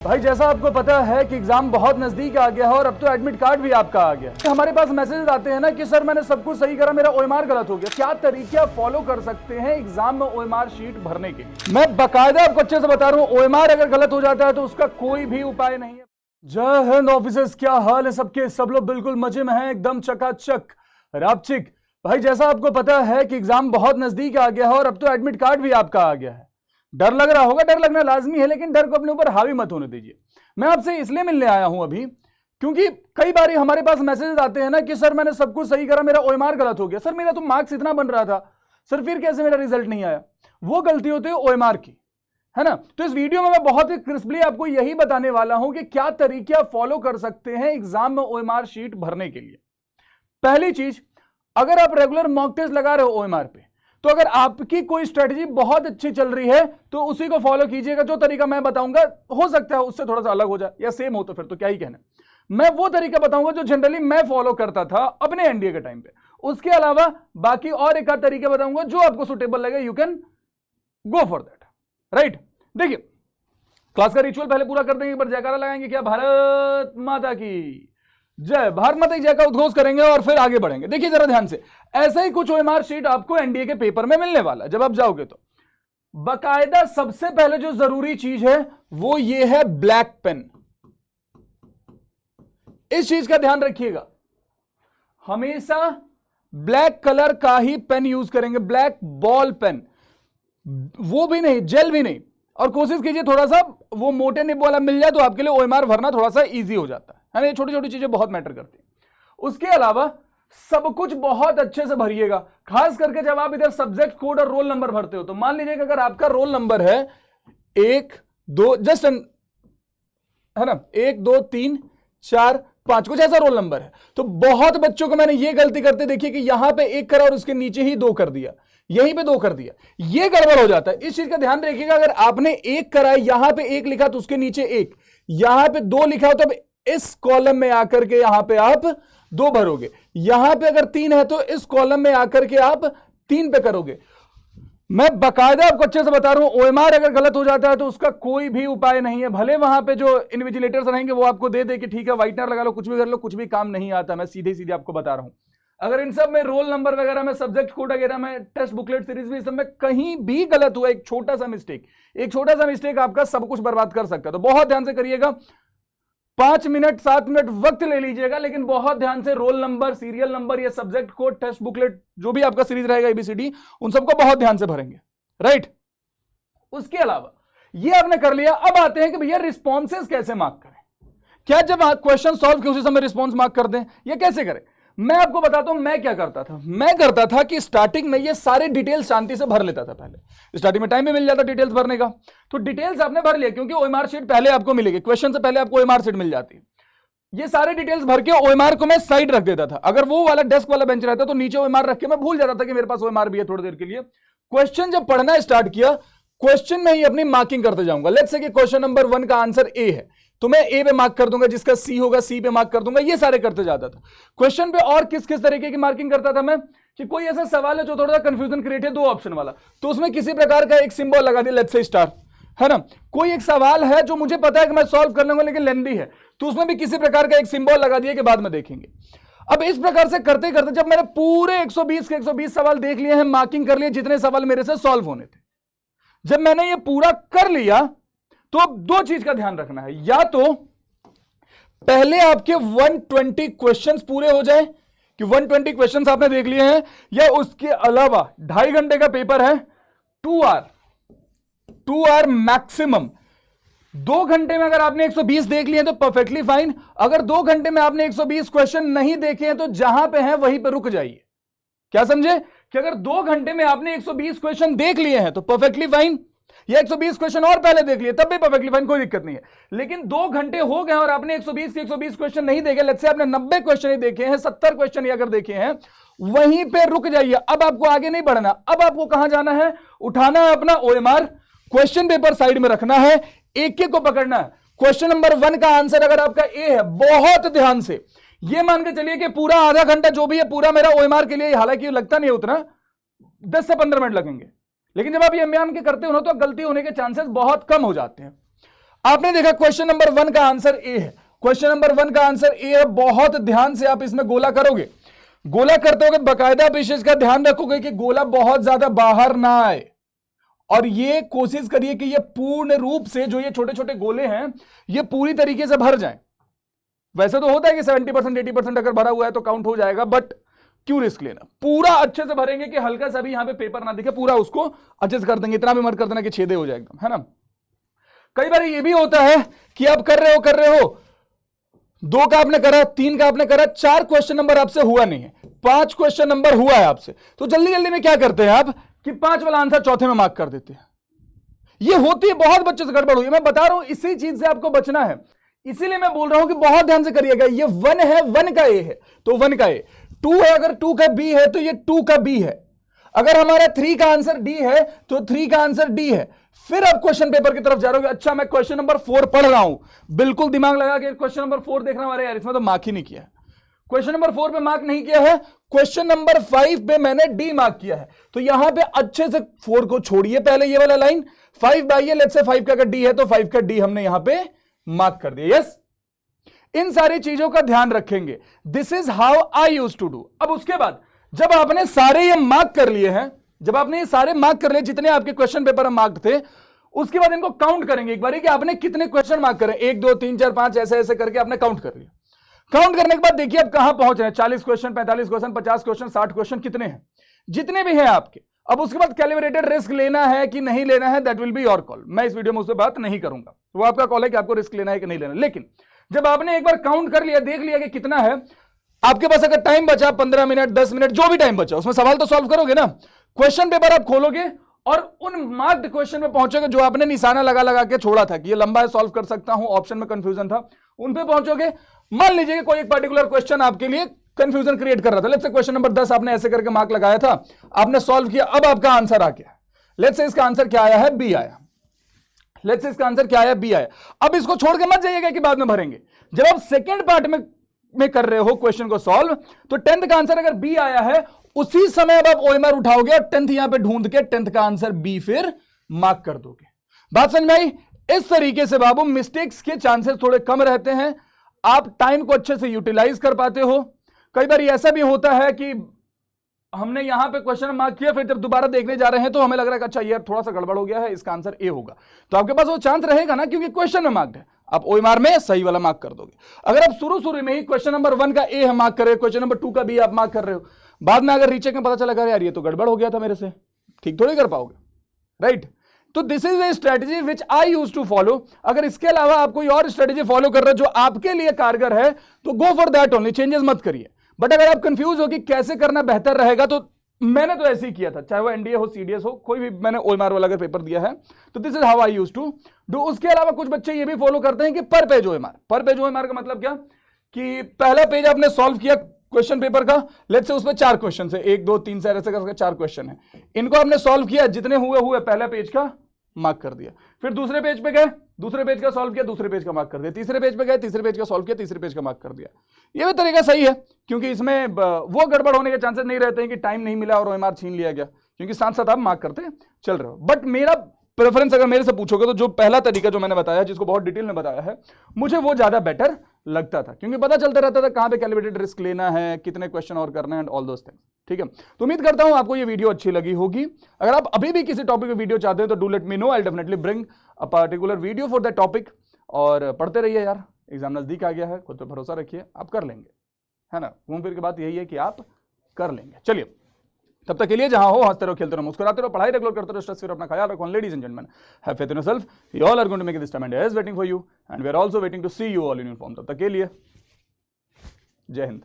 भाई जैसा आपको पता है कि एग्जाम बहुत नजदीक आ गया है और अब तो एडमिट कार्ड भी आपका आ गया है। हमारे पास मैसेजेस आते हैं ना कि सर मैंने सब कुछ सही करा, मेरा ओएमआर गलत हो गया। क्या तरीके फॉलो कर सकते हैं एग्जाम में ओएमआर शीट भरने के लिए? मैं बाकायदा आपको अच्छे से बता रहा हूं, ओएमआर अगर गलत हो जाता है तो उसका कोई भी उपाय नहीं है। जय हिंद ऑफिसर्स, क्या हाल है सबके? सब लोग बिल्कुल मजे में हैं, एकदम चकाचक रापचिक। भाई जैसा आपको पता है कि एग्जाम बहुत नजदीक आ गया है और अब तो एडमिट कार्ड भी आपका आ गया है। डर लग रहा होगा, डर लगना लाजमी है, लेकिन डर को अपने ऊपर हावी मत होने दीजिए। मैं आपसे इसलिए मिलने आया हूं अभी क्योंकि कई बार हमारे पास मैसेजेस आते हैं ना कि सर मैंने सब कुछ सही करा, मेरा ओएमआर गलत हो गया। सर मेरा तो मार्क्स इतना बन रहा था, सर फिर कैसे मेरा रिजल्ट नहीं आया? वो गलती होती है ओएमआर की, है ना। तो इस वीडियो में मैं बहुत ही क्रिस्पली आपको यही बताने वाला हूं कि क्या तरीके आप फॉलो कर सकते हैं एग्जाम में ओएमआर शीट भरने के लिए। पहली चीज, अगर आप रेगुलर मॉक टेस्ट लगा रहे हो ओएमआर पे, तो अगर आपकी कोई स्ट्रेटजी बहुत अच्छी चल रही है तो उसी को फॉलो कीजिएगा। जो तरीका मैं बताऊंगा हो सकता है उससे थोड़ा सा अलग हो जाए या सेम हो, तो फिर तो क्या ही कहना। मैं वो तरीका बताऊंगा जो जनरली मैं फॉलो करता था अपने एनडीए के टाइम पे। उसके अलावा बाकी और एक आध तरीके बताऊंगा जो आपको सुटेबल लगे, you can go for that, right. देखिए, क्लास का रिचुअल पहले पूरा कर देंगे, एक बार जयकारा लगाएंगे। क्या भारत माता की जय, भारत माता की जय का उद्घोष करेंगे और फिर आगे बढ़ेंगे। देखिए जरा ध्यान से, ऐसा ही कुछ ओएमआर शीट आपको एनडीए के पेपर में मिलने वाला है जब आप जाओगे तो। बाकायदा सबसे पहले जो जरूरी चीज है वो ये है ब्लैक पेन। इस चीज का ध्यान रखिएगा, हमेशा ब्लैक कलर का ही पेन यूज करेंगे, ब्लैक बॉल पेन, वो भी नहीं, जेल भी नहीं। और कोशिश कीजिए थोड़ा सा वो मोटे निब वाला मिल जाए तो आपके लिए ओएमआर भरना थोड़ा सा इजी हो जाता है ना। ये छोटी छोटी चीजें बहुत मैटर करती हैं। उसके अलावा सब कुछ बहुत अच्छे से भरिएगा, खास करके जब आप इधर सब्जेक्ट कोड और रोल नंबर भरते हो। तो मान लीजिए कि अगर आपका रोल नंबर है 1 2 जस्ट है ना, 1 2 3 4 5 कुछ ऐसा रोल नंबर है, तो बहुत बच्चों को मैंने ये गलती करते देखिए कि यहां पे 1 करा और उसके नीचे ही 2 कर दिया, यहीं पे 2 कर दिया, ये गड़बड़ हो जाता है। इस चीज का ध्यान रखिएगा, अगर आपने 1 करा है, यहां पे 1 लिखा तो उसके नीचे 1, यहां पे 2 लिखा हो तो इस कॉलम में आकर के यहां पे आप 2 भरोगे। यहां पे अगर 3 है तो इस कॉलम में आकर के आप 3 पे करोगे। मैं बकायदा आपको अच्छे से बता रहा हूं, ओएमआर अगर गलत हो जाता है तो उसका कोई भी उपाय नहीं है। भले वहां पे जो इन्विजिलेटर्स रहेंगे वो आपको दे दे कि ठीक है व्हाइटनर लगा लो, कुछ भी कर लो, कुछ भी काम नहीं आता। मैं सीधे सीधे आपको बता रहा हूं, अगर इन सब में रोल नंबर वगैरह में, सब्जेक्ट कोड वगैरह में, टेस्ट बुकलेट सीरीज में, सब में कहीं भी गलत हुआ, एक छोटा सा मिस्टेक आपका सब कुछ बर्बाद कर सकता है। तो बहुत ध्यान से करिएगा, 5 मिनट 7 मिनट वक्त ले लीजिएगा, लेकिन बहुत ध्यान से रोल नंबर, सीरियल नंबर, या सब्जेक्ट कोड, टेस्ट बुकलेट, जो भी आपका सीरीज रहेगा एबीसीडी, उन सबको बहुत ध्यान से भरेंगे, राइट। उसके अलावा ये आपने कर लिया, अब आते हैं कि भैया रिस्पॉन्सेज कैसे मार्क करें। क्या जब आप क्वेश्चन सॉल्व किए उसी समय रिस्पॉन्स मार्क कर दें, या कैसे करें? मैं आपको बताता हूं मैं क्या करता था। मैं करता था कि स्टार्टिंग में ये सारे डिटेल्स शांति से भर लेता था। पहले स्टार्टिंग में टाइम भी मिल जाता डिटेल्स भरने का, तो डिटेल्स आपने भर लिया, क्योंकि ओएमआर शीट पहले आपको मिलेगी, क्वेश्चन से पहले आपको ओएमआर शीट मिल जाती है। ये सारे डिटेल्स भर के ओएमआर को मैं साइड रख देता था। अगर वो वाला डेस्क वाला बेंच रहता तो नीचे ओएमआर रख के मैं भूल जाता था कि मेरे पास ओएमआर भी है थोड़ी देर के लिए। क्वेश्चन जब पढ़ना स्टार्ट किया, क्वेश्चन में ही अपनी मार्किंग करते जाऊंगा। लेट्स से कि क्वेश्चन नंबर 1 का आंसर ए है तो मैं ए पे मार्क कर दूंगा, जिसका सी होगा सी पे मार्क कर दूंगा। ये सारे करते जाता था। क्वेश्चन पे और किस किस तरीके की मार्किंग करता था मैं, कि कोई ऐसा सवाल है जो थोड़ा सा कंफ्यूजन क्रिएट है 2 ऑप्शन वाला, तो उसमें किसी प्रकार का एक सिंबल लगा दिया, लेट्स से स्टार, है ना। कोई एक सवाल है जो मुझे पता है कि मैं सॉल्व कर लूंगा लेकिन लेंदी है, तो उसमें भी किसी प्रकार का एक सिंबल लगा दिया कि बाद में देखेंगे। अब इस प्रकार से करते करते जब मैंने पूरे 120 के 120 सवाल देख लिए हैं, मार्किंग कर लिए जितने सवाल मेरे से सॉल्व होने थे, जब मैंने ये पूरा कर लिया तो अब 2 चीज का ध्यान रखना है। या तो पहले आपके 120 क्वेश्चंस पूरे हो जाए कि 120 क्वेश्चंस आपने देख लिए हैं, या उसके अलावा 2.5 घंटे का पेपर है, 2 आवर मैक्सिमम। 2 घंटे में अगर आपने 120 देख लिए तो परफेक्टली फाइन। अगर 2 घंटे में आपने 120 क्वेश्चन नहीं देखे हैं तो जहां पे हैं वहीं पे रुक जाइए। क्या समझे? कि अगर 2 घंटे में आपने 120 क्वेश्चन देख लिए हैं तो परफेक्टली फाइन, या 120 क्वेश्चन और पहले देख लिए तब भी परफेक्टली फाइन, कोई दिक्कत नहीं है। लेकिन 2 घंटे हो गए और आपने 120 के 120 क्वेश्चन नहीं देखे, लेट्स से आपने 90 क्वेश्चन ही देखे हैं, 70 क्वेश्चन ही अगर देखे हैं, वहीं पे रुक जाइए। अब आपको आगे नहीं बढ़ना। अब आपको कहां जाना है? उठाना है अपना ओएमआर, क्वेश्चन पेपर साइड में रखना है, एक एक को पकड़ना है। क्वेश्चन नंबर 1 का आंसर अगर आपका ए है, बहुत ध्यान से ये मान के चलिए कि पूरा आधा घंटा जो भी है पूरा मेरा ओएमआर के लिए, हालांकि लगता नहीं उतना, 10 से 15 मिनट लगेंगे, लेकिन जब आप ये मान के करते हो ना तो गलती होने के चांसेस बहुत कम हो जाते हैं। आपने देखा क्वेश्चन नंबर 1 का आंसर ए है, क्वेश्चन नंबर 1 का आंसर ए है। बहुत ध्यान से आप इसमें गोला करोगे, गोला करते होगे बकायदा विशेष का ध्यान रखोगे कि गोला बहुत ज्यादा बाहर ना आए, और ये कोशिश करिए कि ये पूर्ण रूप से जो ये छोटे छोटे गोले हैं ये पूरी तरीके से भर जाएं। वैसे तो होता है कि 70% 80% अगर भरा हुआ है तो काउंट हो जाएगा, बट क्यों रिस्क लेना, पूरा अच्छे से भरेंगे कि हल्का सा भी यहां पे पेपर ना दिखे, पूरा उसको अच्छे से कर देंगे, इतना भी मत कर देना कि छेदे हो जाए एकदम, है ना। कई बार ये भी होता है कि आप कर रहे हो 2 का आपने करा, 3 का आपने करा, 4 क्वेश्चन नंबर आपसे हुआ नहीं है, 5 क्वेश्चन नंबर हुआ है आपसे, तो जल्दी जल्दी में क्या करते हैं आप कि 5 वाला आंसर चौथे में मार्क कर देते हैं। ये होती है, बहुत बच्चों से गड़बड़ हुई है। मैं बता रहा हूं इसी चीज से आपको बचना है, इसीलिए मैं बोल रहा हूं कि बहुत ध्यान से करिएगा। ये 1 है, 1 का ए है तो 1 का ए, 2 है, अगर 2 का बी है तो ये 2 का बी है, अगर हमारा 3 का आंसर डी है तो 3 का आंसर डी है। फिर आप क्वेश्चन पेपर की तरफ जा रहे हो, अच्छा मैं क्वेश्चन नंबर 4 पढ़ रहा हूं, बिल्कुल दिमाग लगा के क्वेश्चन नंबर 4 देख रहा हूं, अरे यार इसमें तो मार्क ही नहीं किया है, क्वेश्चन नंबर 4 पे मार्क नहीं किया है, क्वेश्चन नंबर 5 पे मैंने डी मार्क किया है, तो यहां पे अच्छे से 4 को छोड़िए, पहले ये वाला लाइन 5 बाई है, लेट्स से 5 का अगर डी है तो 5 का डी हमने यहां पे मार्क कर दिया। यस, इन सारी चीजों का ध्यान रखेंगे। This is how I use to do. अब उसके बाद जब आपने सारे ये मार्क कर लिए हैं, जब आपने ये सारे मार्क कर लिए जितने आपके क्वेश्चन पेपर में मार्क थे, उसके बाद इनको काउंट करेंगे एक बार कि आपने कितने क्वेश्चन मार्क करे, 1 2 3 4 5 ऐसे ऐसे करके आपने काउंट कर लिया। काउंट करने के बाद देखिए आप कहां पहुंच रहे हैं, 40 क्वेश्चन, 45 क्वेश्चन, 50 क्वेश्चन, 60 क्वेश्चन, कितने हैं, जितने भी हैं आपके। अब उसके बाद कैलिब्रेटेड रिस्क लेना है कि नहीं लेना है, that will be your call. मैं इस वीडियो में उससे बात नहीं करूंगा, वो आपका कॉल है कि आपको रिस्क लेना है कि नहीं लेना। लेकिन जब आपने एक बार काउंट कर लिया, देख लिया कि कितना है, आपके पास अगर टाइम बचा 15 मिनट 10 मिनट जो भी टाइम बचा, उसमें सवाल तो सॉल्व करोगे ना। क्वेश्चन पेपर आप खोलोगे और उन मार्क्ड क्वेश्चन में पहुंचोगे जो आपने निशाना लगा लगा के छोड़ा था कि ये लंबा है, सॉल्व कर सकता हूं, ऑप्शन में कंफ्यूजन था, उन पे पहुंचोगे। मान लीजिए कि कोई एक पर्टिकुलर क्वेश्चन आपके लिए कंफ्यूजन क्रिएट कर रहा था, लेट्स से क्वेश्चन नंबर 10 आपने ऐसे करके मार्क लगाया था, आपने सॉल्व किया, अब आपका आंसर आ गया, लेट्स से इसका आंसर क्या आया है, बी आया, लेट्स से इसका आंसर क्या आया, बी आया। अब इसको छोड़ के मत जाइएगा कि बाद में भरेंगे। जब आप सेकेंड पार्ट में कर रहे हो क्वेश्चन को सॉल्व, तो 10th का आंसर अगर बी आया है, उसी समय अब आप ओएमआर उठाओगे और 10th यहां पे ढूंढ के 10th का आंसर बी फिर मार्क कर दोगे। बात समझ में आई? इस तरीके से बाबू मिस्टेक्स के चांसेस थोड़े कम रहते हैं, आप टाइम को अच्छे से यूटिलाइज कर पाते हो। कई बार ऐसा भी होता है कि हमने यहां पे क्वेश्चन मार्क किया, फिर जब दोबारा देखने जा रहे हैं तो हमें लग रहा है कि अच्छा यार थोड़ा सा गड़बड़ हो गया है, इसका आंसर ए होगा, तो आपके पास वो चांस रहेगा ना, क्योंकि क्वेश्चन में मार्क्ड है, आप ओएमआर में सही वाला मार्क कर दोगे। अगर आप शुरू में ही क्वेश्चन नंबर 1 का ए मार्क कर रहे हो, क्वेश्चन नंबर 2 का बी आप मार्क कर रहे हो, बाद में अगर रीचेक में पता चला यार ये तो गड़बड़ हो गया था मेरे से, ठीक थोड़ी कर पाओगे, राइट। तो this is a strategy which I use to follow. अगर इसके अलावा आप कोई और स्ट्रेटेजी फॉलो कर रहे हो जो आपके लिए कारगर है, तो go for that only, changes मत करिए। बट अगर आप कंफ्यूज हो कि कैसे करना बेहतर रहेगा, तो मैंने तो ऐसे ही किया था, चाहे वो एनडीए हो, सीडीएस हो, कोई भी मैंने ओएमआर वाला अगर पेपर दिया है, तो this is how I use to do. उसके अलावा कुछ बच्चे ये भी फॉलो करते हैं कि पर पेज ओएमआर। पर पेज ओएमआर का मतलब क्या कि पहला पेज आपने सॉल्व किया क्वेश्चन पेपर का, लेट्स से उसमें 4 क्वेश्चन है, 1 2 3 4 ऐसे करके 4 क्वेश्चन है, इनको आपने सॉल्व किया, जितने हुए पहला पेज का मार्क कर दिया, फिर दूसरे पेज पे गए, दूसरे पेज का सॉल्व किया, दूसरे पेज का मार्क कर दिया, तीसरे पेज पे गए, तीसरे पेज का सॉल्व किया, तीसरे पेज का मार्क कर दिया। ये भी तरीका सही है, क्योंकि इसमें वो गड़बड़ होने के चांसेस नहीं रहते हैं कि टाइम नहीं मिला और ओएमआर छीन लिया गया, क्योंकि साथ साथ आप मार्क करते चल रहे हो। बट मेरा प्रेफरेंस अगर मेरे से पूछोगे तो जो पहला तरीका जो मैंने बताया, जिसको बहुत डिटेल में बताया है, मुझे वो ज्यादा बेटर लगता था, क्योंकि पता चलता रहता था कहां पे कैलिब्रेटेड रिस्क लेना है, कितने क्वेश्चन और करने हैं, एंड ऑल दोस थिंग्स। ठीक है, तो उम्मीद करता हूं आपको ये वीडियो अच्छी लगी होगी। अगर आप अभी भी किसी टॉपिक पे वीडियो चाहते हैं तो do let me know, I definitely bring a particular video for that topic. और पढ़ते रहिए यार, एग्जाम नजदीक आ गया है, खुद पे भरोसा रखिए, आप कर लेंगे, है ना। घूम फिर के बात यही है कि आप कर लेंगे। चलिए, तब तक के लिए जहां हो हंसते रहो, खेलते रहो, मुस्कुराते रहो, पढ़ाई रेगुलर करते रहो, स्ट्रेस फ्री, अपना ख्याल रखो। Ladies and gentleman, have faith in yourself, you all are going to make it this time and is waiting for you and we are also waiting to see you all in uniform. तब तक के लिए जय हिंद।